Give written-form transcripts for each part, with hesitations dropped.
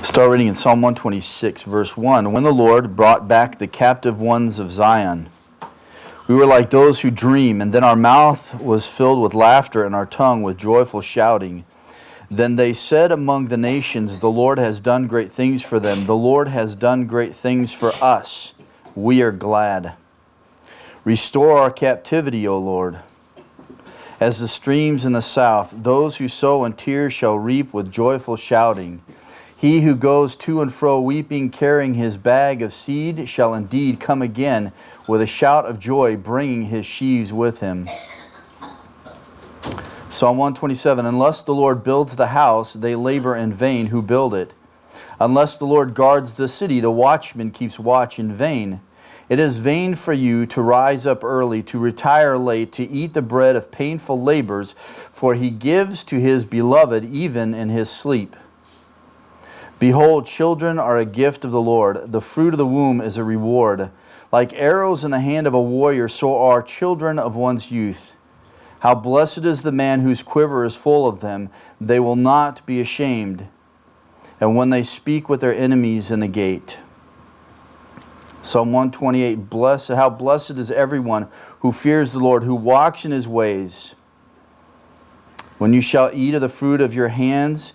Start reading in Psalm 126, verse 1. When the Lord brought back the captive ones of Zion, we were like those who dream, and then our mouth was filled with laughter and our tongue with joyful shouting. Then they said among the nations, the Lord has done great things for them. The Lord has done great things for us. We are glad. Restore our captivity, O Lord. As the streams in the south, those who sow in tears shall reap with joyful shouting. He who goes to and fro weeping, carrying his bag of seed, shall indeed come again with a shout of joy, bringing his sheaves with him. Psalm 127, unless the Lord builds the house, they labor in vain who build it. Unless the Lord guards the city, the watchman keeps watch in vain. It is vain for you to rise up early, to retire late, to eat the bread of painful labors, for he gives to his beloved even in his sleep. Behold, children are a gift of the Lord. The fruit of the womb is a reward. Like arrows in the hand of a warrior, so are children of one's youth. How blessed is the man whose quiver is full of them. They will not be ashamed. And when they speak with their enemies in the gate. Psalm 128, how blessed is everyone who fears the Lord, who walks in his ways. When you shall eat of the fruit of your hands,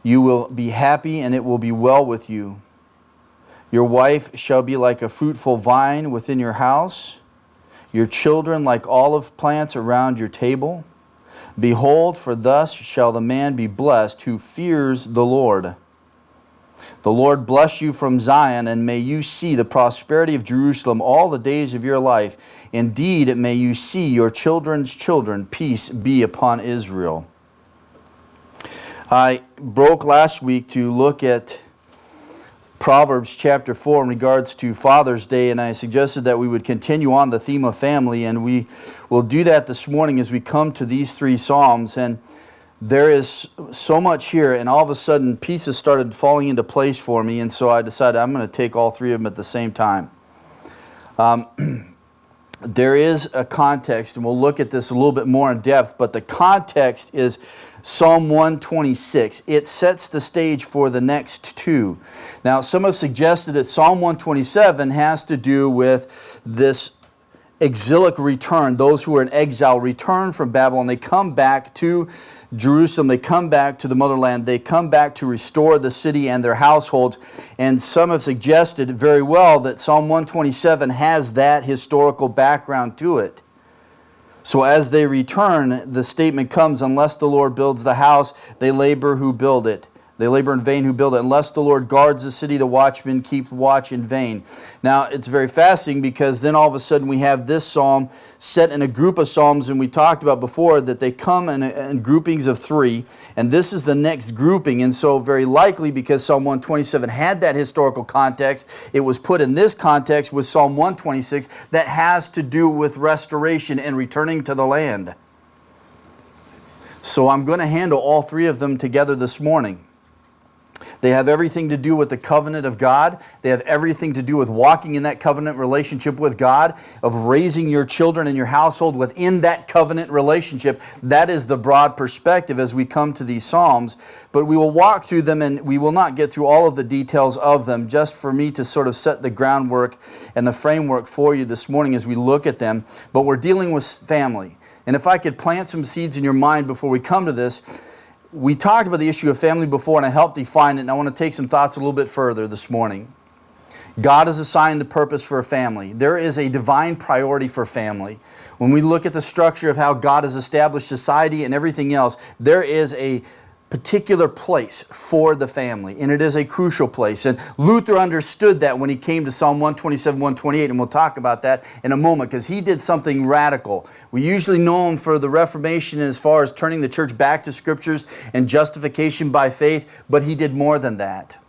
you will be happy, and it will be well with you. Your wife shall be like a fruitful vine within your house, your children like olive plants around your table. Behold, for thus shall the man be blessed who fears the Lord. The Lord bless you from Zion, and may you see the prosperity of Jerusalem all the days of your life. Indeed, may you see your children's children. Peace be upon Israel. I broke last week to look at Proverbs chapter 4 in regards to Father's Day, and I suggested that we would continue on the theme of family, and we will do that this morning as we come to these three Psalms. And there is so much here, and all of a sudden pieces started falling into place for me, and so I decided I'm going to take all three of them at the same time. There is a context, and we'll look at this a little bit more in depth, but the context is Psalm 126. It sets the stage for the next two. Now, some have suggested that Psalm 127 has to do with this exilic return. Those who are in exile return from Babylon. They come back to Jerusalem. They come back to the motherland. They come back to restore the city and their households. And some have suggested very well that Psalm 127 has that historical background to it. So as they return, the statement comes, unless the Lord builds the house, they labor who build it. They labor in vain who build it. Unless the Lord guards the city, the watchman keeps watch in vain. Now, it's very fascinating because then all of a sudden we have this psalm set in a group of psalms, and we talked about before that they come in groupings of three, and this is the next grouping. And so very likely, because Psalm 127 had that historical context, it was put in this context with Psalm 126 that has to do with restoration and returning to the land. So I'm going to handle all three of them together this morning. They have everything to do with the covenant of God. They have everything to do with walking in that covenant relationship with God, of raising your children and your household within that covenant relationship. That is the broad perspective as we come to these Psalms. But we will walk through them, and we will not get through all of the details of them, just for me to sort of set the groundwork and the framework for you this morning as we look at them. But we're dealing with family. And if I could plant some seeds in your mind before we come to this, we talked about the issue of family before, and I helped define it, and I want to take some thoughts a little bit further this morning. God has assigned a purpose for a family. There is a divine priority for family. When we look at the structure of how God has established society and everything else, there is a particular place for the family, and it is a crucial place. And Luther understood that when he came to Psalm 127, 128, and we'll talk about that in a moment, because he did something radical. We usually know him for the Reformation as far as turning the church back to Scriptures and justification by faith, but he did more than that.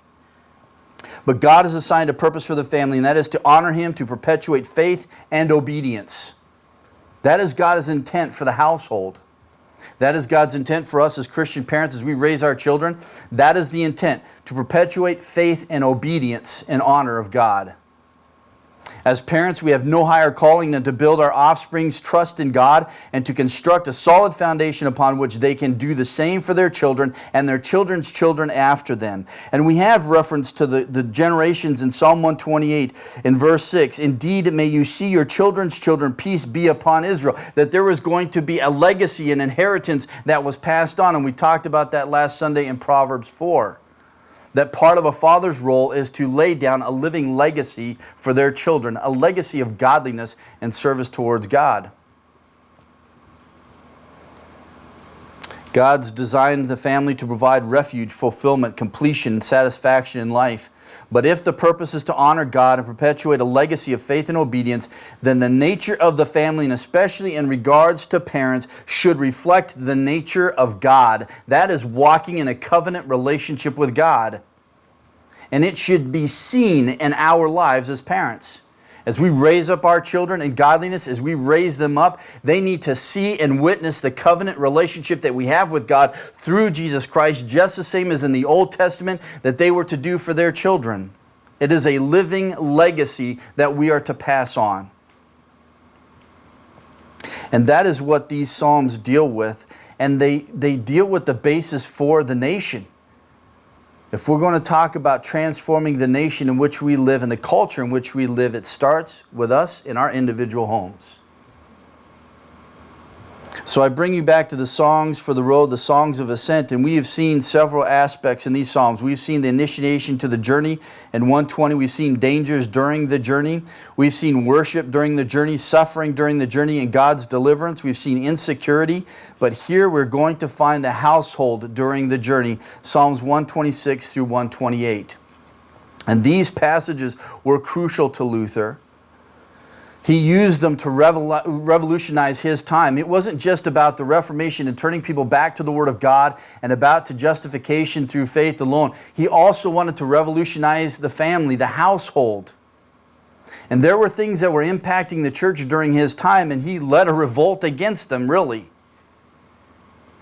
But God has assigned a purpose for the family, and that is to honor Him, to perpetuate faith and obedience. That is God's intent for the household. That is God's intent for us as Christian parents as we raise our children. That is the intent, to perpetuate faith and obedience in honor of God. As parents, we have no higher calling than to build our offspring's trust in God and to construct a solid foundation upon which they can do the same for their children and their children's children after them. And we have reference to the generations in Psalm 128 in verse 6. Indeed, may you see your children's children, peace be upon Israel. That there was going to be a legacy, an inheritance that was passed on. And we talked about that last Sunday in Proverbs 4. That part of a father's role is to lay down a living legacy for their children, a legacy of godliness and service towards God. God's designed the family to provide refuge, fulfillment, completion, and satisfaction in life. But if the purpose is to honor God and perpetuate a legacy of faith and obedience, then the nature of the family, and especially in regards to parents, should reflect the nature of God. That is walking in a covenant relationship with God. And it should be seen in our lives as parents. As we raise up our children in godliness, as we raise them up, they need to see and witness the covenant relationship that we have with God through Jesus Christ, just the same as in the Old Testament that they were to do for their children. It is a living legacy that we are to pass on. And that is what these Psalms deal with. And they deal with the basis for the nation. If we're going to talk about transforming the nation in which we live and the culture in which we live, it starts with us in our individual homes. So I bring you back to the songs for the road, the songs of ascent, and we have seen several aspects in these psalms. We've seen the initiation to the journey in 120. We've seen dangers during the journey. We've seen worship during the journey, suffering during the journey, and God's deliverance. We've seen insecurity, but here we're going to find the household during the journey, Psalms 126 through 128. And these passages were crucial to Luther. He used them to revolutionize his time. It wasn't just about the Reformation and turning people back to the Word of God and about to justification through faith alone. He also wanted to revolutionize the family, the household. And there were things that were impacting the church during his time, and he led a revolt against them, really.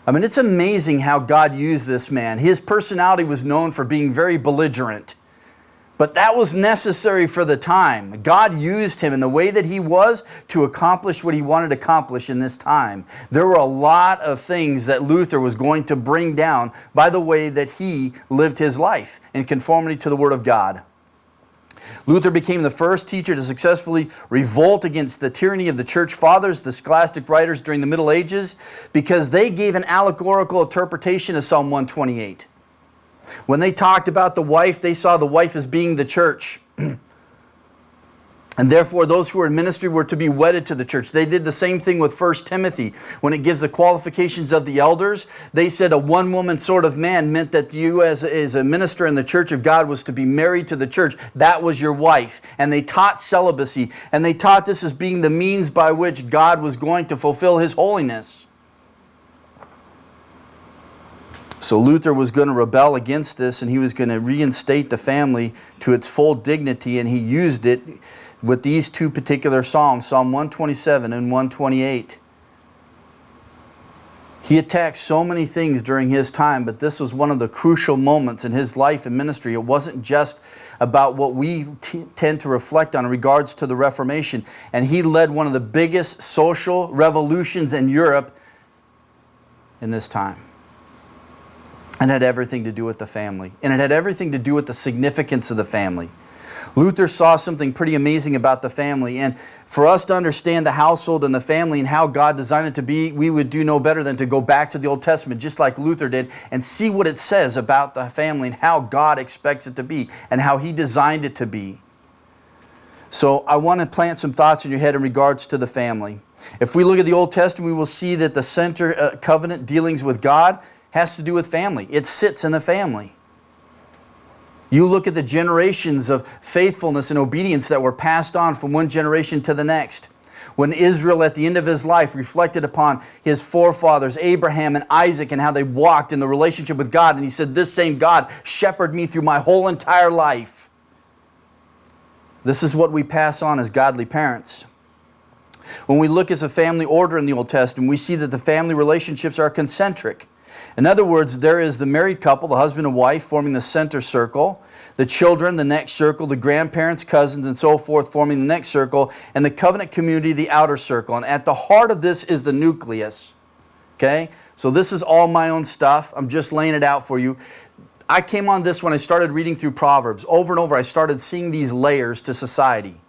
I mean, it's amazing how God used this man. His personality was known for being very belligerent. But that was necessary for the time. God used him in the way that he was to accomplish what he wanted to accomplish in this time. There were a lot of things that Luther was going to bring down by the way that he lived his life in conformity to the Word of God. Luther became the first teacher to successfully revolt against the tyranny of the church fathers, the scholastic writers during the Middle Ages, because they gave an allegorical interpretation of Psalm 128. When they talked about the wife, they saw the wife as being the church. And therefore, those who were in ministry were to be wedded to the church. They did the same thing with 1 Timothy. When it gives the qualifications of the elders, they said a one-woman sort of man meant that you as a minister in the church of God was to be married to the church. That was your wife. And they taught celibacy. And they taught this as being the means by which God was going to fulfill His holiness. So Luther was going to rebel against this, and he was going to reinstate the family to its full dignity, and he used it with these two particular psalms, Psalm 127 and 128. He attacked so many things during his time, but this was one of the crucial moments in his life and ministry. It wasn't just about what we tend to reflect on in regards to the Reformation, and he led one of the biggest social revolutions in Europe in this time. And it had everything to do with the family. And it had everything to do with the significance of the family. Luther saw something pretty amazing about the family. And for us to understand the household and the family and how God designed it to be, we would do no better than to go back to the Old Testament, just like Luther did, and see what it says about the family and how God expects it to be and how He designed it to be. So I want to plant some thoughts in your head in regards to the family. If we look at the Old Testament, we will see that the center covenant dealings with God has to do with family. It sits in the family. You look at the generations of faithfulness and obedience that were passed on from one generation to the next. When Israel at the end of his life reflected upon his forefathers, Abraham and Isaac, and how they walked in the relationship with God, and he said, "This same God shepherded me through my whole entire life." This is what we pass on as godly parents. When we look as a family order in the Old Testament, we see that the family relationships are concentric. In other words, there is the married couple, the husband and wife, forming the center circle, the children, the next circle, the grandparents, cousins, and so forth, forming the next circle, and the covenant community, the outer circle. And at the heart of this is the nucleus. Okay? So this is all my own stuff. I'm just laying it out for you. I came on this when I started reading through Proverbs. Over and over, I started seeing these layers to society.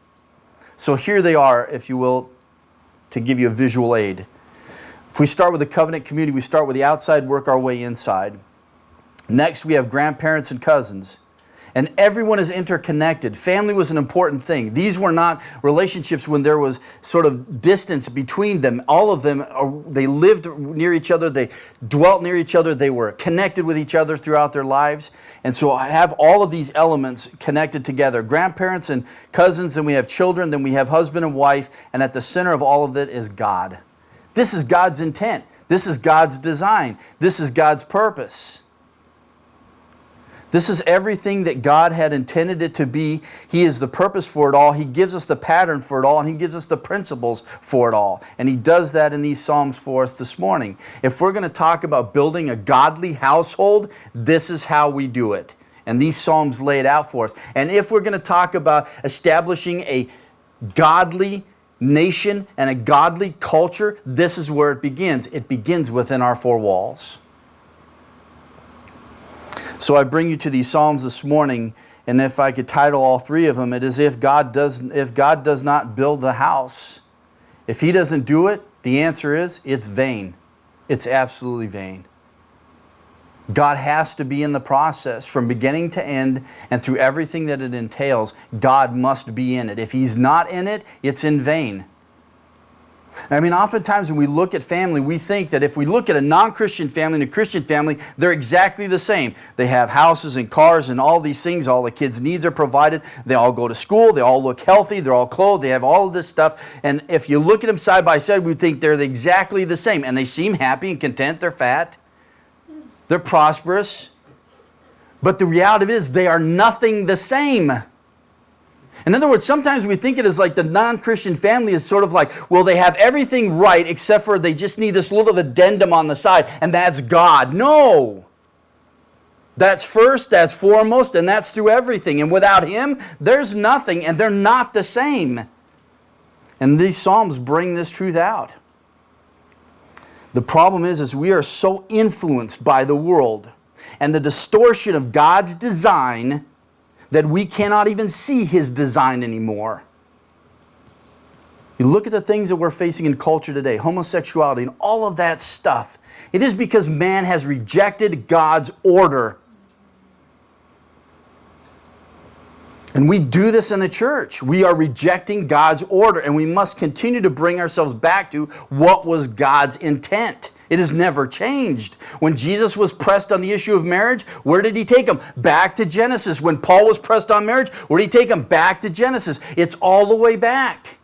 So here they are, if you will, to give you a visual aid. If we start with the covenant community, we start with the outside, work our way inside. Next, we have grandparents and cousins. And everyone is interconnected. Family was an important thing. These were not relationships when there was sort of distance between them. All of them, they lived near each other. They dwelt near each other. They were connected with each other throughout their lives. And so I have all of these elements connected together. Grandparents and cousins, then we have children, then we have husband and wife. And at the center of all of it is God. This is God's intent. This is God's design. This is God's purpose. This is everything that God had intended it to be. He is the purpose for it all. He gives us the pattern for it all, and He gives us the principles for it all. And He does that in these Psalms for us this morning. If we're going to talk about building a godly household, this is how we do it. And these Psalms lay it out for us. And if we're going to talk about establishing a godly nation and a godly culture, this is where it begins. It begins within our four walls. So I bring you to these Psalms this morning, and if I could title all three of them, it is if God does not build the house. If He doesn't do it, the answer is it's vain. It's absolutely vain. God has to be in the process from beginning to end, and through everything that it entails, God must be in it. If He's not in it, it's in vain. I mean, oftentimes when we look at family, we think that if we look at a non-Christian family and a Christian family, they're exactly the same. They have houses and cars and all these things. All the kids' needs are provided. They all go to school. They all look healthy. They're all clothed. They have all of this stuff. And if you look at them side by side, we think they're exactly the same. And they seem happy and content. They're fat. They're prosperous. But the reality of it is they are nothing the same. In other words, sometimes we think it is like the non-Christian family is sort of like, well, they have everything right except for they just need this little addendum on the side, and that's God. No! That's first, that's foremost, and that's through everything. And without Him, there's nothing, and they're not the same. And these Psalms bring this truth out. The problem is we are so influenced by the world and the distortion of God's design that we cannot even see His design anymore. You look at the things that we're facing in culture today, homosexuality and all of that stuff. It is because man has rejected God's order. And we do this in the church. We are rejecting God's order, and we must continue to bring ourselves back to what was God's intent. It has never changed. When Jesus was pressed on the issue of marriage, where did He take him? Back to Genesis. When Paul was pressed on marriage, where did He take him? Back to Genesis. It's all the way back.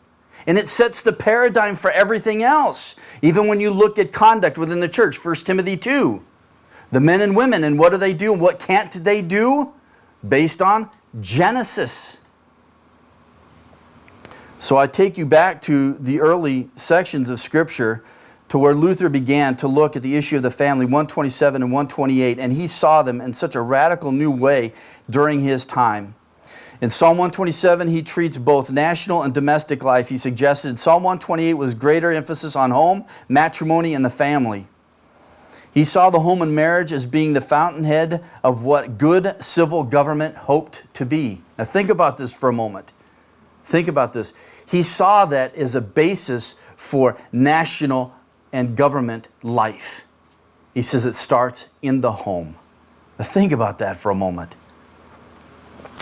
And it sets the paradigm for everything else. Even when you look at conduct within the church, 1 Timothy 2. The men and women, and what do they do? And what can't they do? Based on Genesis. So I take you back to the early sections of Scripture to where Luther began to look at the issue of the family, 127 and 128, and he saw them in such a radical new way during his time. In Psalm 127, he treats both national and domestic life. He suggested in Psalm 128 was greater emphasis on home, matrimony, and the family. He saw the home and marriage as being the fountainhead of what good civil government hoped to be. Now think about this for a moment. Think about this. He saw that as a basis for national and government life. He says it starts in the home. Now think about that for a moment.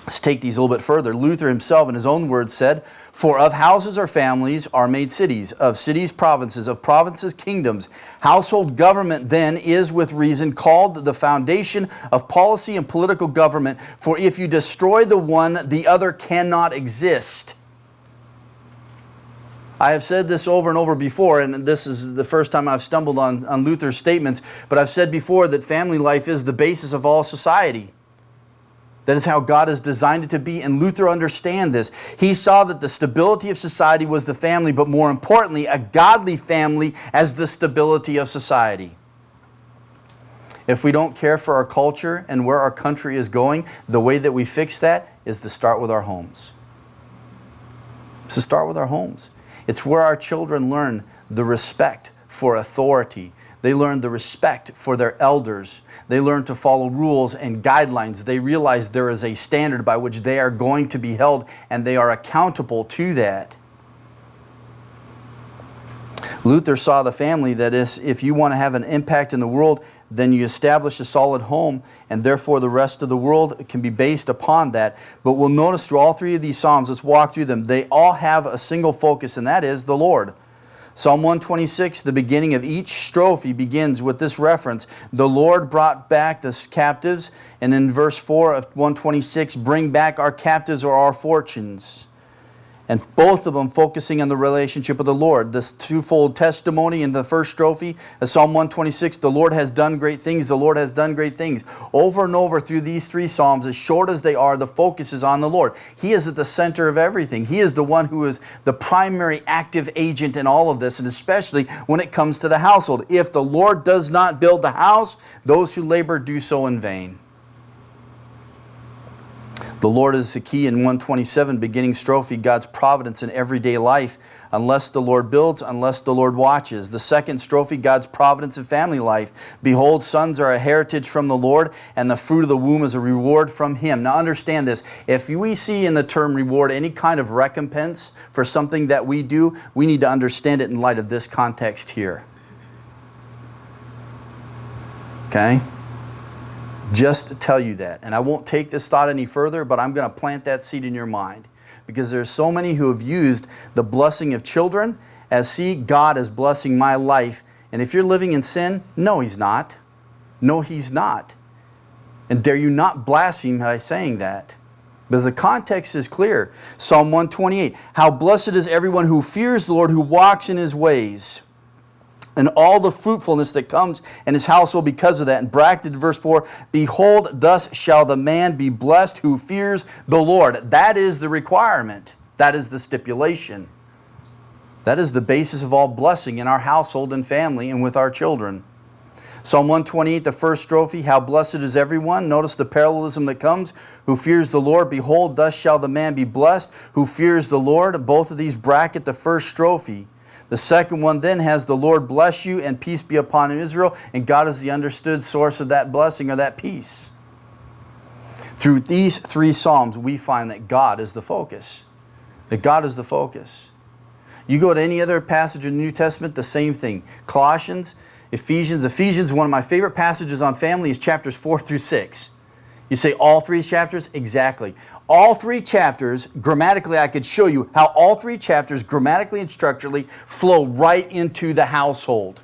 Let's take these a little bit further. Luther himself, in his own words, said, "For of houses or families are made cities, of cities provinces, of provinces kingdoms. Household government then is with reason called the foundation of policy and political government, for if you destroy the one, the other cannot exist." I have said this over and over before, and this is the first time I've stumbled on Luther's statements, but I've said before that family life is the basis of all society. That is how God has designed it to be, and Luther understood this. He saw that the stability of society was the family, but more importantly, a godly family as the stability of society. If we don't care for our culture and where our country is going, the way that we fix that is to start with our homes. It's to start with our homes. It's where our children learn the respect for authority. They learn the respect for their elders. They learn to follow rules and guidelines. They realize there is a standard by which they are going to be held, and they are accountable to that. Luther saw the family that is, if you want to have an impact in the world, then you establish a solid home, and therefore the rest of the world can be based upon that. But we'll notice through all three of these Psalms, let's walk through them, they all have a single focus, and that is the Lord. Psalm 126, the beginning of each strophe begins with this reference, the Lord brought back the captives, and in verse 4 of 126, bring back our captives or our fortunes. And both of them focusing on the relationship of the Lord. This twofold testimony in the first strophe of Psalm 126, the Lord has done great things, the Lord has done great things. Over and over through these three Psalms, as short as they are, the focus is on the Lord. He is at the center of everything. He is the one who is the primary active agent in all of this, and especially when it comes to the household. If the Lord does not build the house, those who labor do so in vain. The Lord is the key in 127, beginning strophe, God's providence in everyday life. Unless the Lord builds, unless the Lord watches. The second strophe, God's providence in family life. Behold, sons are a heritage from the Lord, and the fruit of the womb is a reward from Him. Now understand this. If we see in the term reward any kind of recompense for something that we do, we need to understand it in light of this context here. Okay? Just tell you that. And I won't take this thought any further, but I'm going to plant that seed in your mind. Because there's so many who have used the blessing of children as, see, God is blessing my life. And if you're living in sin, no, He's not. No, He's not. And dare you not blaspheme by saying that. Because the context is clear. Psalm 128, how blessed is everyone who fears the Lord, who walks in His ways. And all the fruitfulness that comes in his household because of that. And bracketed verse 4, behold, thus shall the man be blessed who fears the Lord. That is the requirement. That is the stipulation. That is the basis of all blessing in our household and family and with our children. Psalm 128, the first strophe, how blessed is everyone. Notice the parallelism that comes. Who fears the Lord, behold, thus shall the man be blessed. Who fears the Lord. Both of these bracket the first strophe. The second one then has the Lord bless you and peace be upon Israel. And God is the understood source of that blessing or that peace. Through these three Psalms, we find that God is the focus. That God is the focus. You go to any other passage in the New Testament, the same thing. Colossians, Ephesians. Ephesians, one of my favorite passages on family is chapters 4 through 6. You say all three chapters? Exactly. All three chapters, grammatically, I could show you how all three chapters, grammatically and structurally, flow right into the household.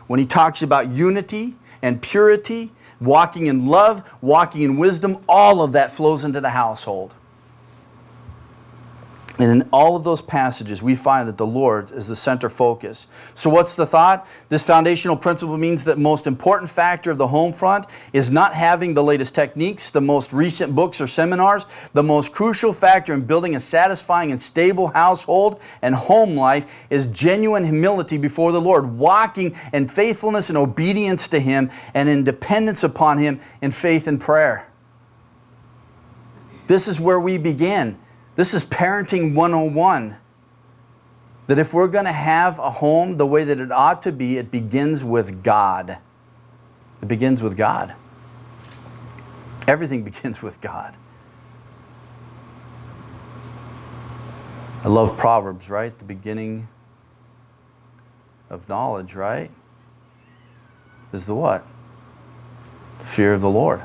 When he talks about unity and purity, walking in love, walking in wisdom, all of that flows into the household. And in all of those passages, we find that the Lord is the center focus. So what's the thought? This foundational principle means that the most important factor of the home front is not having the latest techniques, the most recent books or seminars. The most crucial factor in building a satisfying and stable household and home life is genuine humility before the Lord, walking in faithfulness and obedience to Him and in dependence upon Him in faith and prayer. This is where we begin. This is parenting 101. That if we're going to have a home the way that it ought to be, it begins with God. It begins with God. Everything begins with God. I love Proverbs, right? The beginning of knowledge, right? Is the what? The fear of the Lord.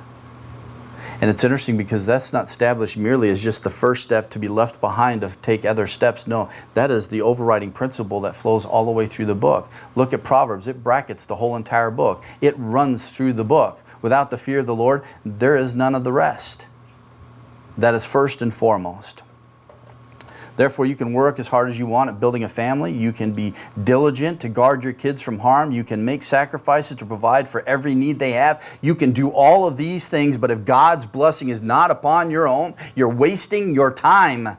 And it's interesting because that's not established merely as just the first step to be left behind to take other steps. No, that is the overriding principle that flows all the way through the book. Look at Proverbs. It brackets the whole entire book. It runs through the book. Without the fear of the Lord, there is none of the rest. That is first and foremost. Therefore, you can work as hard as you want at building a family. You can be diligent to guard your kids from harm. You can make sacrifices to provide for every need they have. You can do all of these things, but if God's blessing is not upon your own, you're wasting your time.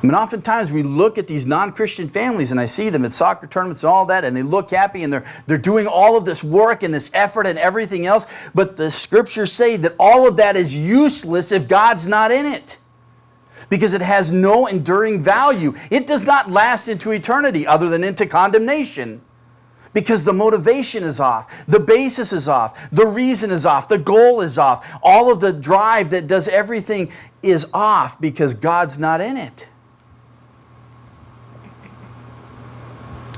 I mean, oftentimes we look at these non-Christian families, and I see them at soccer tournaments and all that, and they look happy, and they're doing all of this work and this effort and everything else. But the scriptures say that all of that is useless if God's not in it, because it has no enduring value. It does not last into eternity other than into condemnation, because the motivation is off, the basis is off, the reason is off, the goal is off. All of the drive that does everything is off because God's not in it.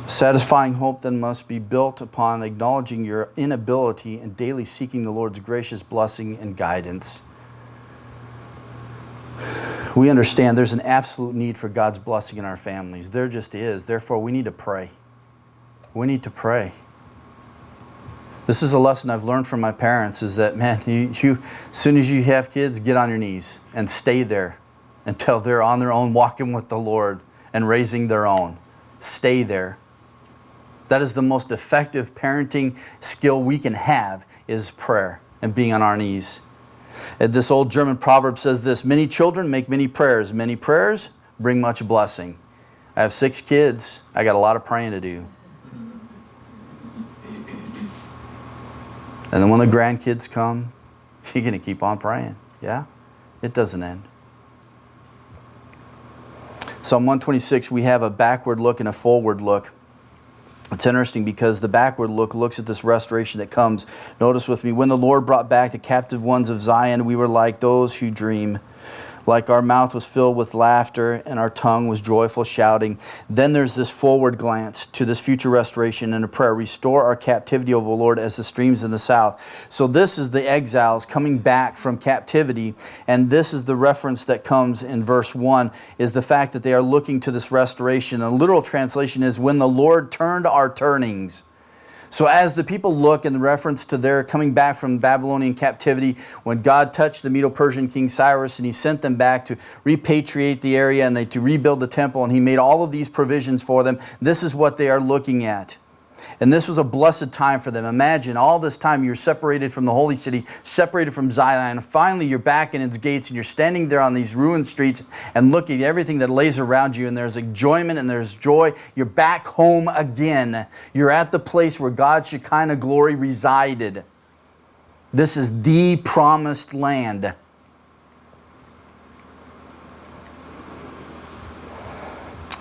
Satisfying hope then must be built upon acknowledging your inability and daily seeking the Lord's gracious blessing and guidance. We understand there's an absolute need for God's blessing in our families. There just is. Therefore, we need to pray. We need to pray. This is a lesson I've learned from my parents, is that, man, you as soon as you have kids, get on your knees and stay there until they're on their own, walking with the Lord and raising their own. Stay there. That is the most effective parenting skill we can have, is prayer and being on our knees. And this old German proverb says this: many children make many prayers. Many prayers bring much blessing. I have 6 kids. I got a lot of praying to do. And then when the grandkids come, you're going to keep on praying. Yeah? It doesn't end. Psalm 126, we have a backward look and a forward look. It's interesting because the backward look looks at this restoration that comes. Notice with me, when the Lord brought back the captive ones of Zion, we were like those who dream. Like our mouth was filled with laughter and our tongue was joyful shouting. Then there's this forward glance to this future restoration and a prayer. Restore our captivity, O Lord, as the streams in the south. So this is the exiles coming back from captivity. And this is the reference that comes in verse 1, is the fact that they are looking to this restoration. A literal translation is, when the Lord turned our turnings. So as the people look in reference to their coming back from Babylonian captivity, when God touched the Medo-Persian King Cyrus and he sent them back to repatriate the area and to rebuild the temple, and he made all of these provisions for them, this is what they are looking at. And this was a blessed time for them. Imagine all this time you're separated from the holy city, separated from Zion. Finally, you're back in its gates and you're standing there on these ruined streets and looking at everything that lays around you, and there's enjoyment and there's joy. You're back home again. You're at the place where God's Shekinah glory resided. This is the promised land.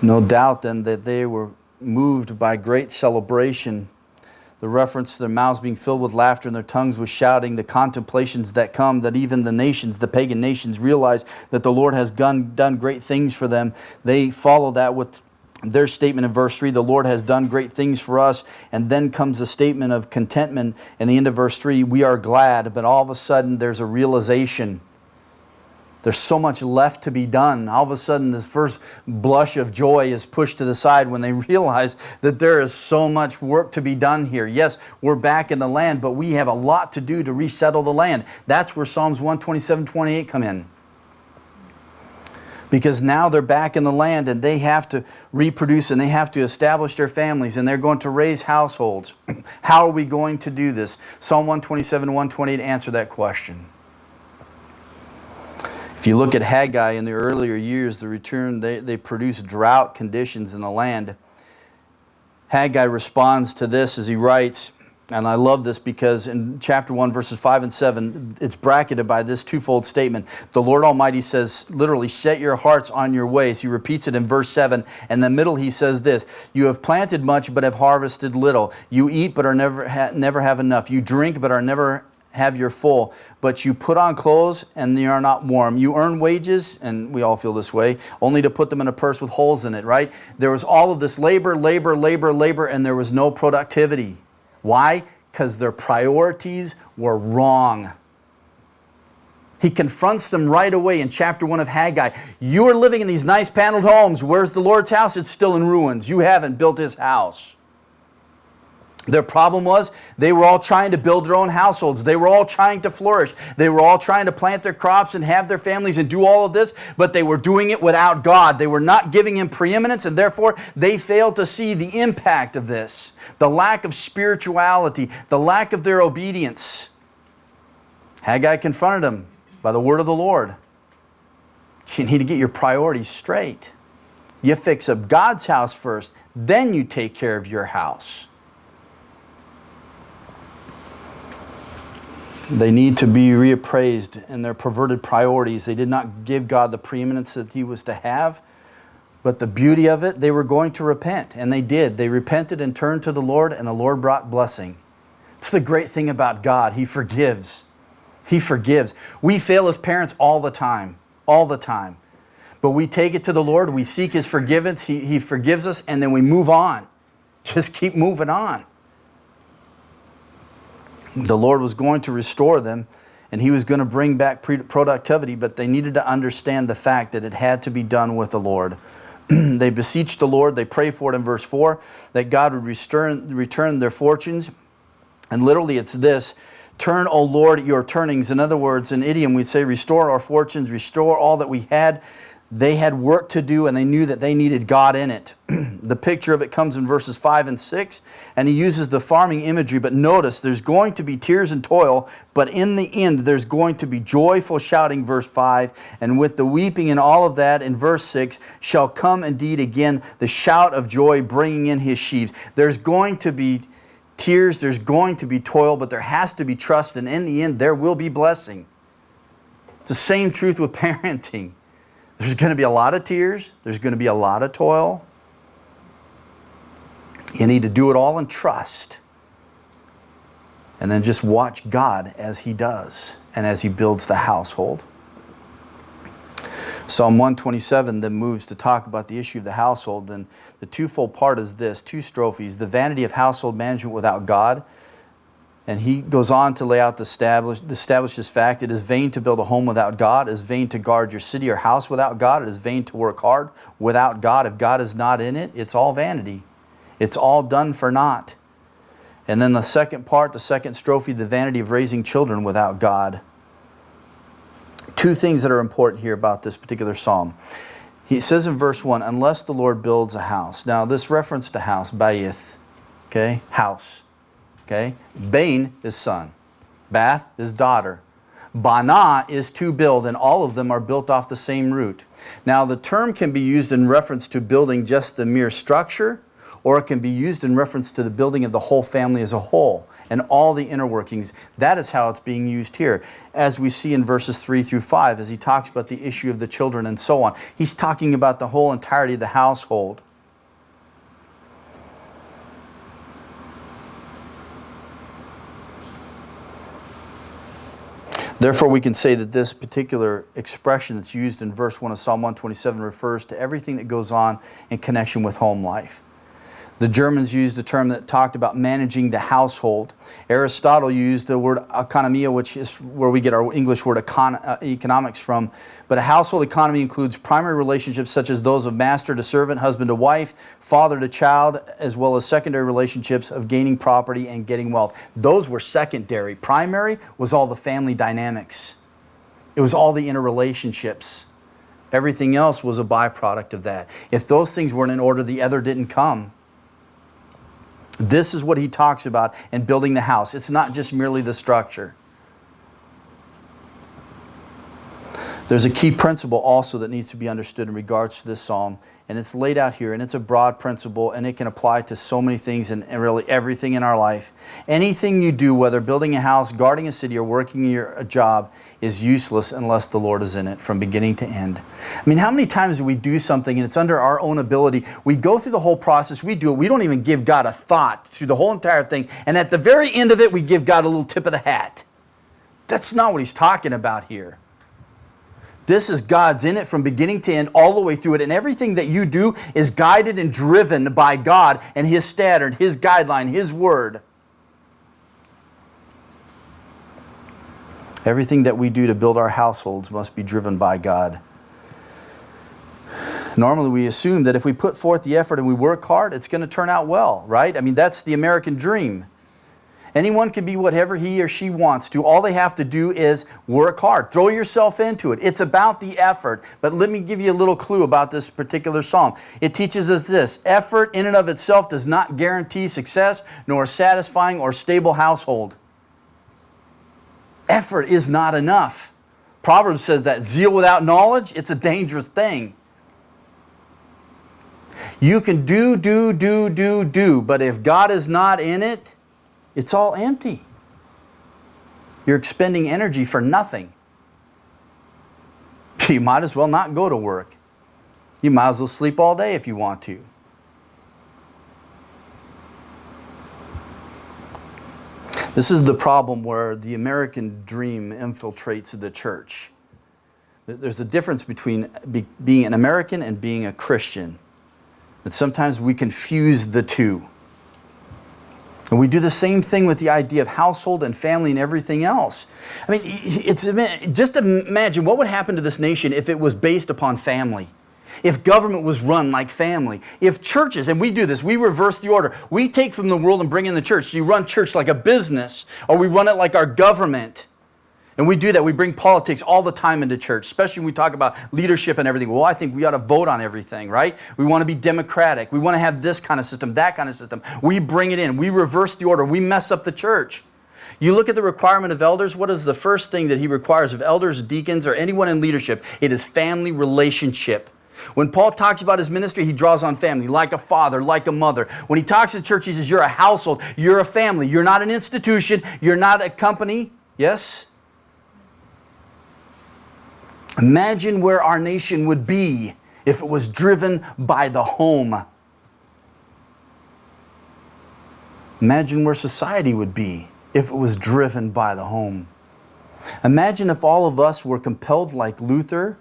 No doubt then that they were moved by great celebration. The reference to their mouths being filled with laughter and their tongues with shouting, the contemplations that come, that even the nations, the pagan nations, realize that the Lord has done great things for them. They follow that with their statement in verse 3, the Lord has done great things for us. And then comes a statement of contentment in the end of verse 3, we are glad. But all of a sudden there's a realization. There's so much left to be done. All of a sudden, this first blush of joy is pushed to the side when they realize that there is so much work to be done here. Yes, we're back in the land, but we have a lot to do to resettle the land. That's where Psalms 127, 28 come in. Because now they're back in the land and they have to reproduce and they have to establish their families and they're going to raise households. How are we going to do this? Psalm 127, 128 answer that question. If you look at Haggai in the earlier years, the return, they produced drought conditions in the land. Haggai responds to this as he writes, and I love this because in chapter 1, verses 5 and 7, it's bracketed by this twofold statement. The Lord Almighty says, literally, set your hearts on your ways. He repeats it in verse 7. And in the middle he says this, you have planted much but have harvested little. You eat but are never have enough. You drink but are never have your full, but you put on clothes and you are not warm. You earn wages, and we all feel this way, only to put them in a purse with holes in it, right? There was all of this labor, and there was no productivity. Why? Because their priorities were wrong. He confronts them right away in chapter 1 of Haggai. You are living in these nice paneled homes. Where's the Lord's house? It's still in ruins. You haven't built His house. Their problem was they were all trying to build their own households. They were all trying to flourish. They were all trying to plant their crops and have their families and do all of this, but they were doing it without God. They were not giving Him preeminence, and therefore they failed to see the impact of this, the lack of spirituality, the lack of their obedience. Haggai confronted them by the word of the Lord. You need to get your priorities straight. You fix up God's house first, then you take care of your house. They need to be reappraised in their perverted priorities. They did not give God the preeminence that He was to have. But the beauty of it, they were going to repent, and they did. They repented and turned to the Lord, and the Lord brought blessing. It's the great thing about God. He forgives. He forgives. We fail as parents all the time. All the time. But we take it to the Lord. We seek His forgiveness. He forgives us, and then we move on. Just keep moving on. The Lord was going to restore them, and He was going to bring back productivity, but they needed to understand the fact that it had to be done with the Lord. They beseeched the Lord. They pray for it in verse 4, that God would return their fortunes. And literally it's this: turn, O Lord, your turnings. In other words, in idiom, we'd say restore our fortunes, restore all that we had. They had work to do, and they knew that they needed God in it. The picture of it comes in verses 5 and 6, and he uses the farming imagery. But notice, there's going to be tears and toil, but in the end, there's going to be joyful shouting, verse 5. And with the weeping and all of that, in verse 6, shall come indeed again the shout of joy, bringing in his sheaves. There's going to be tears, there's going to be toil, but there has to be trust, and in the end, there will be blessing. It's the same truth with parenting. There's going to be a lot of tears. There's going to be a lot of toil. You need to do it all in trust. And then just watch God as He does and as He builds the household. Psalm 127 then moves to talk about the issue of the household. And the twofold part is this, two strophes: the vanity of household management without God. And he goes on to lay out the establishes fact: it is vain to build a home without God. It is vain to guard your city or house without God. It is vain to work hard without God. If God is not in it, it's all vanity. It's all done for naught. And then the second part, the second strophe, the vanity of raising children without God. Two things that are important here about this particular psalm. He says in verse 1, unless the Lord builds a house. Now this reference to house, bayith, okay, house. Okay, Bain is son. Bath is daughter. Bana is to build, and all of them are built off the same root. Now the term can be used in reference to building just the mere structure, or it can be used in reference to the building of the whole family as a whole and all the inner workings. That is how it's being used here, as we see in verses 3 through 5, as he talks about the issue of the children and so on. He's talking about the whole entirety of the household. Therefore, we can say that this particular expression that's used in verse 1 of Psalm 127 refers to everything that goes on in connection with home life. The Germans used a term that talked about managing the household. Aristotle used the word economia, which is where we get our English word economics from. But a household economy includes primary relationships such as those of master to servant, husband to wife, father to child, as well as secondary relationships of gaining property and getting wealth. Those were secondary. Primary was all the family dynamics. It was all the interrelationships. Everything else was a byproduct of that. If those things weren't in order, the other didn't come. This is what he talks about in building the house. It's not just merely the structure. There's a key principle also that needs to be understood in regards to this psalm, and it's laid out here, and it's a broad principle, and it can apply to so many things and really everything in our life. Anything you do, whether building a house, guarding a city, or working a job, is useless unless the Lord is in it from beginning to end. I mean, how many times do we do something and it's under our own ability? We go through the whole process, we do it, we don't even give God a thought through the whole entire thing, and at the very end of it, we give God a little tip of the hat. That's not what he's talking about here. This is God's in it from beginning to end, all the way through it. And everything that you do is guided and driven by God and His standard, His guideline, His word. Everything that we do to build our households must be driven by God. Normally we assume that if we put forth the effort and we work hard, it's going to turn out well, right? I mean, that's the American dream. Anyone can be whatever he or she wants to. All they have to do is work hard. Throw yourself into it. It's about the effort. But let me give you a little clue about this particular psalm. It teaches us this: effort in and of itself does not guarantee success, nor a satisfying or stable household. Effort is not enough. Proverbs says that zeal without knowledge, it's a dangerous thing. You can do, but if God is not in it, it's all empty. You're expending energy for nothing. You might as well not go to work. You might as well sleep all day if you want to. This is the problem where the American dream infiltrates the church. There's a difference between being an American and being a Christian. And sometimes we confuse the two. And we do the same thing with the idea of household and family and everything else. I mean, just imagine what would happen to this nation if it was based upon family. If government was run like family. If churches, and we do this, we reverse the order. We take from the world and bring in the church. So you run church like a business, or we run it like our government. And we do that. We bring politics all the time into church, especially when we talk about leadership and everything. Well, I think we ought to vote on everything, right? We want to be democratic. We want to have this kind of system, that kind of system. We bring it in. We reverse the order. We mess up the church. You look at the requirement of elders. What is the first thing that he requires of elders, deacons, or anyone in leadership? It is family relationship. When Paul talks about his ministry, he draws on family, like a father, like a mother. When he talks to the church, he says, you're a household, you're a family. You're not an institution, you're not a company. Yes? Imagine where our nation would be if it was driven by the home. Imagine where society would be if it was driven by the home. Imagine if all of us were compelled, like Luther,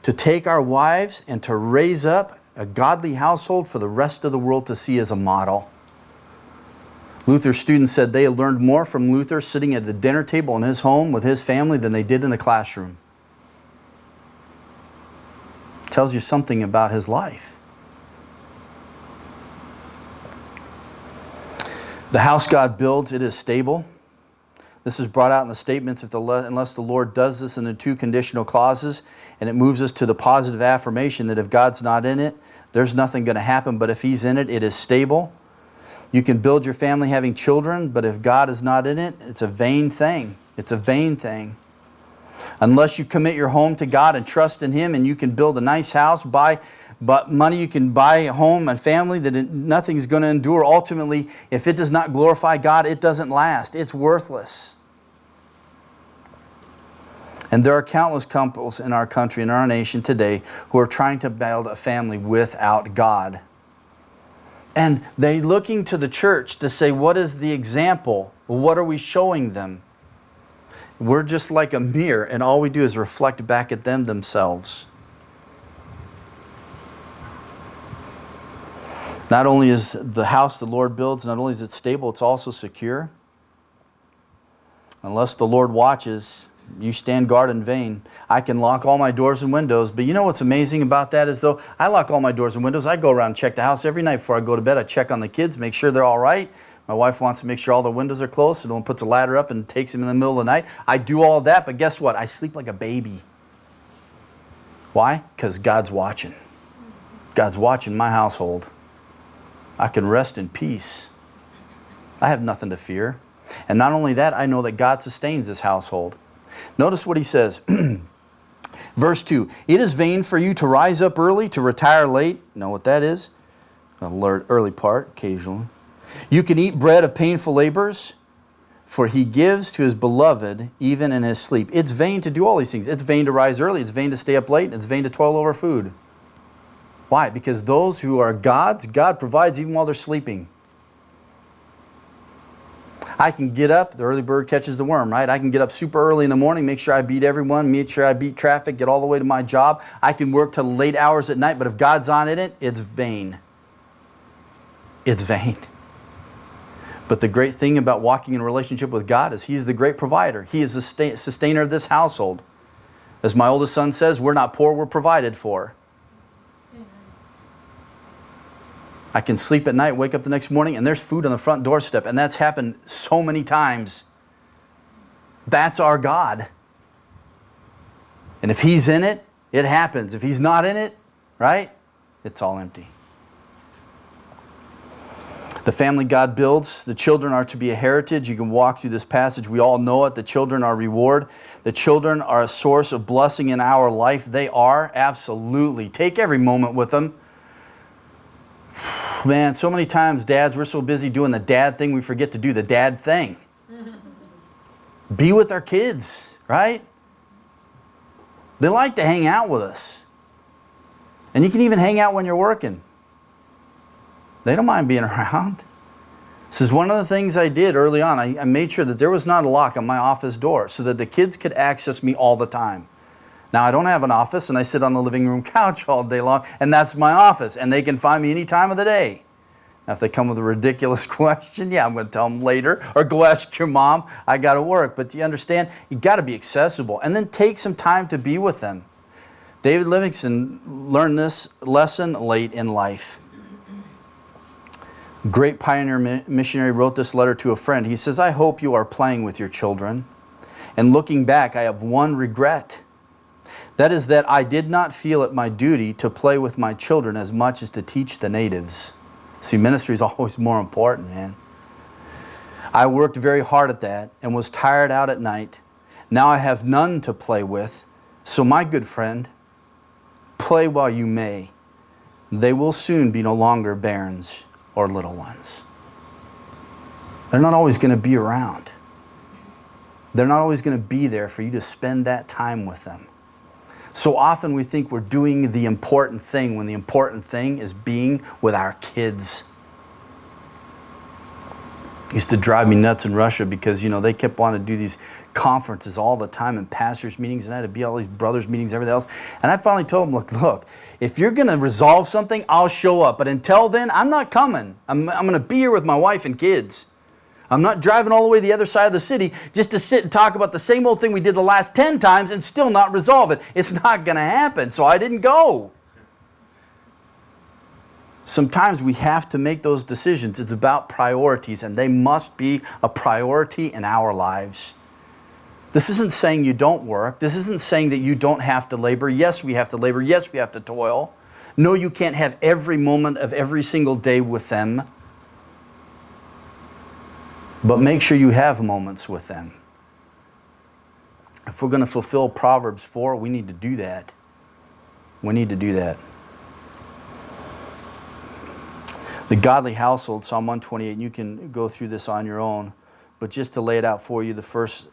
to take our wives and to raise up a godly household for the rest of the world to see as a model. Luther's students said they learned more from Luther sitting at the dinner table in his home with his family than they did in the classroom. Tells you something about his life. The house God builds, it is stable. This is brought out in the statements, unless the Lord does this in the two conditional clauses, and it moves us to the positive affirmation that if God's not in it, there's nothing going to happen, but if He's in it, it is stable. You can build your family having children, but if God is not in it, it's a vain thing. It's a vain thing. Unless you commit your home to God and trust in Him, and you can build a nice house, but money, you can buy a home and family that nothing's going to endure. Ultimately, if it does not glorify God, it doesn't last. It's worthless. And there are countless couples in our country, in our nation today, who are trying to build a family without God. And they're looking to the church to say, what is the example? What are we showing them? We're just like a mirror, and all we do is reflect back at them themselves. Not only is the house the Lord builds, not only is it stable, it's also secure. Unless the Lord watches, you stand guard in vain. I can lock all my doors and windows, but you know what's amazing about that is though I lock all my doors and windows, I go around and check the house every night before I go to bed. I check on the kids, make sure they're all right. My wife wants to make sure all the windows are closed, so no one puts a ladder up and takes them in the middle of the night. I do all that, but guess what? I sleep like a baby. Why? Because God's watching. God's watching my household. I can rest in peace. I have nothing to fear. And not only that, I know that God sustains this household. Notice what he says. Verse 2, it is vain for you to rise up early, to retire late. Know what that is? The early part, occasionally. You can eat bread of painful labors, for He gives to His beloved even in his sleep. It's vain to do all these things. It's vain to rise early. It's vain to stay up late. It's vain to toil over food. Why? Because those who are God's, God provides even while they're sleeping. I can get up, the early bird catches the worm, right? I can get up super early in the morning, make sure I beat everyone, make sure I beat traffic, get all the way to my job. I can work till late hours at night, but if God's on in it, it's vain. It's vain. But the great thing about walking in a relationship with God is He's the great provider. He is the sustainer of this household. As my oldest son says, we're not poor, we're provided for. I can sleep at night, wake up the next morning, and there's food on the front doorstep. And that's happened so many times. That's our God. And if He's in it, it happens. If He's not in it, right, it's all empty. The family God builds, the children are to be a heritage. You can walk through this passage. We all know it. The children are reward. The children are a source of blessing in our life. They are, absolutely. Take every moment with them. Man, so many times, dads, we're so busy doing the dad thing, we forget to do the dad thing. Be with our kids, right? They like to hang out with us. And you can even hang out when you're working. They don't mind being around. This is one of the things I did early on. I made sure that there was not a lock on my office door so that the kids could access me all the time. Now, I don't have an office, and I sit on the living room couch all day long, and that's my office, and they can find me any time of the day. Now, if they come with a ridiculous question, yeah, I'm going to tell them later, or go ask your mom, I got to work. But you understand, you got to be accessible, and then take some time to be with them. David Livingstone learned this lesson late in life. Great pioneer missionary wrote this letter to a friend. He says, I hope you are playing with your children, and looking back, I have one regret. That is that I did not feel it my duty to play with my children as much as to teach the natives. See, ministry is always more important, man. I worked very hard at that and was tired out at night. Now I have none to play with. So my good friend, play while you may. They will soon be no longer bairns or little ones. They're not always going to be around. They're not always going to be there for you to spend that time with them. So often we think we're doing the important thing when the important thing is being with our kids. It used to drive me nuts in Russia because, they kept wanting to do these conferences all the time and pastors' meetings, and I had to be all these brothers' meetings, everything else. And I finally told them, look, if you're going to resolve something, I'll show up. But until then, I'm not coming. I'm going to be here with my wife and kids. I'm not driving all the way to the other side of the city just to sit and talk about the same old thing we did the last 10 times and still not resolve it. It's not going to happen, so I didn't go. Sometimes we have to make those decisions. It's about priorities, and they must be a priority in our lives. This isn't saying you don't work. This isn't saying that you don't have to labor. Yes, we have to labor. Yes, we have to toil. No, you can't have every moment of every single day with them. But make sure you have moments with them. If we're going to fulfill Proverbs 4, we need to do that. We need to do that. The godly household, Psalm 128, and you can go through this on your own, but just to lay it out for you, the first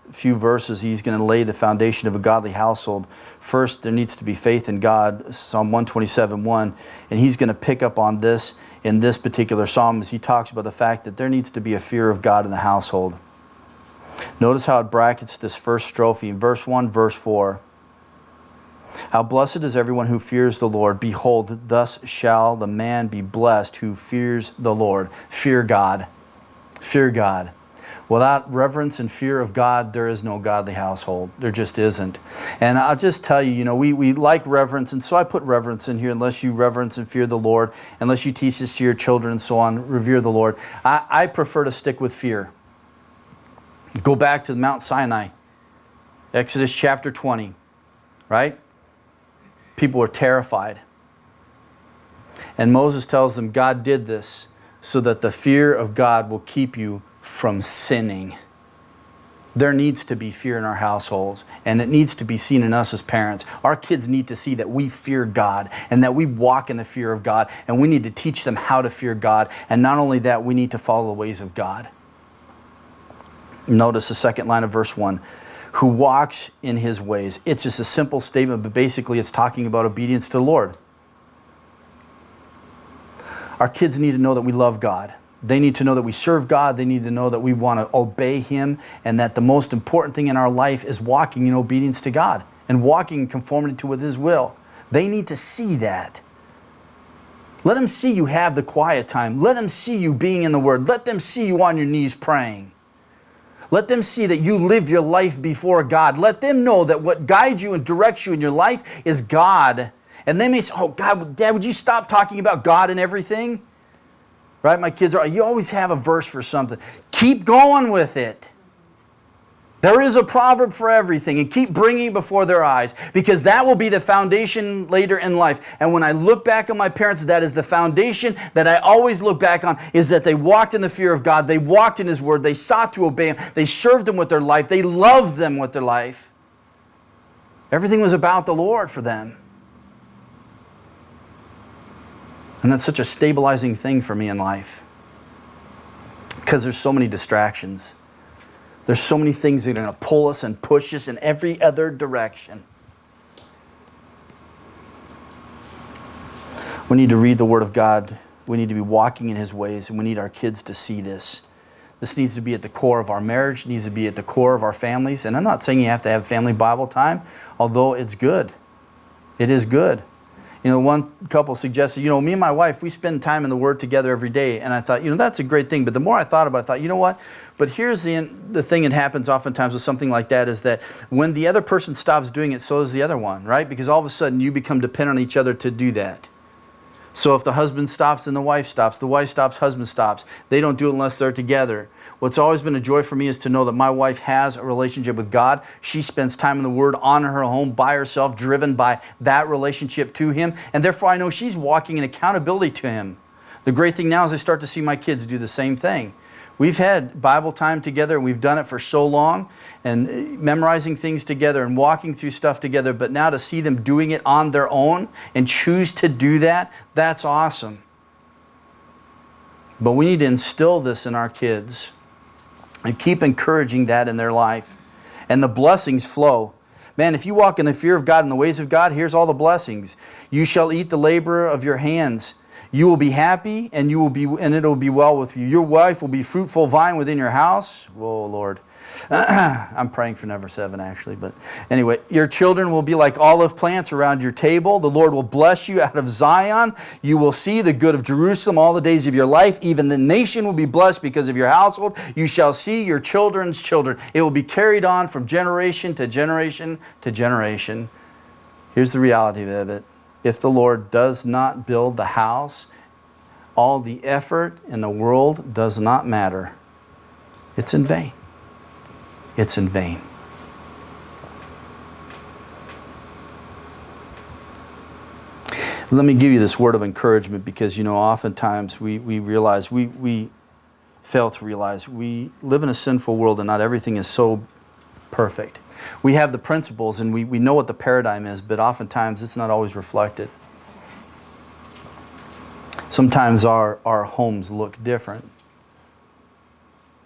few verses, he's going to lay the foundation of a godly household. First, there needs to be faith in God, Psalm 127:1, and he's going to pick up on this in this particular psalm as he talks about the fact that there needs to be a fear of God in the household. Notice how it brackets this first strophe in verse 1, verse 4. How blessed is everyone who fears the Lord. Behold, thus shall the man be blessed who fears the Lord. Fear God. Fear God. Without reverence and fear of God, there is no godly household. There just isn't. And I'll just tell you, we like reverence, and so I put reverence in here. Unless you reverence and fear the Lord, unless you teach this to your children and so on, revere the Lord. I prefer to stick with fear. Go back to Mount Sinai, Exodus chapter 20, right? People were terrified. And Moses tells them, God did this so that the fear of God will keep you from sinning. There needs to be fear in our households, and it needs to be seen in us as parents. Our kids need to see that we fear God and that we walk in the fear of God, and we need to teach them how to fear God. And not only that, we need to follow the ways of God. Notice the second line of verse 1. Who walks in his ways. It's just a simple statement, but basically it's talking about obedience to the Lord. Our kids need to know that we love God. They need to know that we serve God. They need to know that we want to obey Him, and that the most important thing in our life is walking in obedience to God and walking in conformity to with His will. They need to see that. Let them see you have the quiet time. Let them see you being in the Word. Let them see you on your knees praying. Let them see that you live your life before God. Let them know that what guides you and directs you in your life is God. And they may say, oh, God, Dad, would you stop talking about God and everything? Right? My kids you always have a verse for something. Keep going with it. There is a proverb for everything, and keep bringing it before their eyes, because that will be the foundation later in life. And when I look back on my parents, that is the foundation that I always look back on, is that they walked in the fear of God. They walked in His Word. They sought to obey Him. They served Him with their life. They loved them with their life. Everything was about the Lord for them. And that's such a stabilizing thing for me in life. Because there's so many distractions. There's so many things that are going to pull us and push us in every other direction. We need to read the Word of God. We need to be walking in His ways, and we need our kids to see this. This needs to be at the core of our marriage. It needs to be at the core of our families. And I'm not saying you have to have family Bible time, although it's good. It is good. You know, one couple suggested, you know, me and my wife, we spend time in the Word together every day. And I thought, you know, that's a great thing. But the more I thought about it, I thought, you know what? But here's the thing that happens oftentimes with something like that is that when the other person stops doing it, so does the other one, right? Because all of a sudden you become dependent on each other to do that. So if the husband stops, then the wife stops. The wife stops, husband stops. They don't do it unless they're together. What's always been a joy for me is to know that my wife has a relationship with God. She spends time in the Word on her home by herself, driven by that relationship to Him. And therefore I know she's walking in accountability to Him. The great thing now is I start to see my kids do the same thing. We've had Bible time together, and we've done it for so long, and memorizing things together and walking through stuff together, but now to see them doing it on their own and choose to do that, that's awesome. But we need to instill this in our kids and keep encouraging that in their life. And the blessings flow. Man, if you walk in the fear of God and the ways of God, here's all the blessings. You shall eat the labor of your hands. You will be happy, and it will be well with you. Your wife will be fruitful vine within your house. Whoa, Lord. I'm praying for number 7, actually. But anyway, your children will be like olive plants around your table. The Lord will bless you out of Zion. You will see the good of Jerusalem all the days of your life. Even the nation will be blessed because of your household. You shall see your children's children. It will be carried on from generation to generation to generation. Here's the reality of it. If the Lord does not build the house, all the effort in the world does not matter. It's in vain. It's in vain. Let me give you this word of encouragement because, you know, oftentimes we realize, we fail to realize we live in a sinful world and not everything is so perfect. We have the principles and we know what the paradigm is, but oftentimes it's not always reflected. Sometimes our homes look different.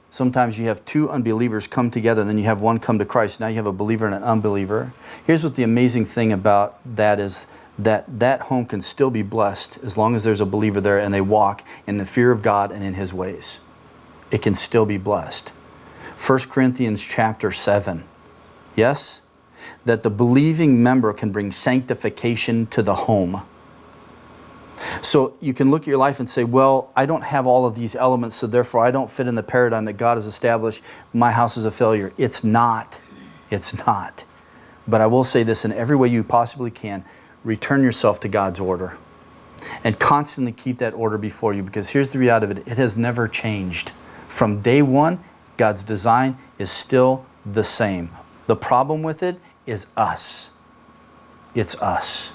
Sometimes you have 2 unbelievers come together, and then you have one come to Christ. Now you have a believer and an unbeliever. Here's what the amazing thing about that is, that home can still be blessed as long as there's a believer there and they walk in the fear of God and in His ways. It can still be blessed. 1 Corinthians chapter 7. Yes? That the believing member can bring sanctification to the home. So you can look at your life and say, well, I don't have all of these elements, so therefore I don't fit in the paradigm that God has established. My house is a failure. It's not. It's not. But I will say this in every way you possibly can. Return yourself to God's order. And constantly keep that order before you, because here's the reality of it. It has never changed. From day one, God's design is still the same. The problem with it is us. It's us.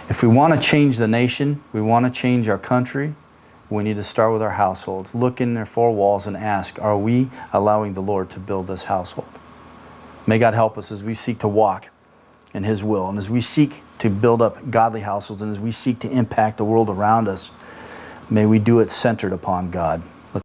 If we want to change the nation, we want to change our country, we need to start with our households. Look in their 4 walls and ask, are we allowing the Lord to build this household? May God help us as we seek to walk in His will, and as we seek to build up godly households, and as we seek to impact the world around us, may we do it centered upon God.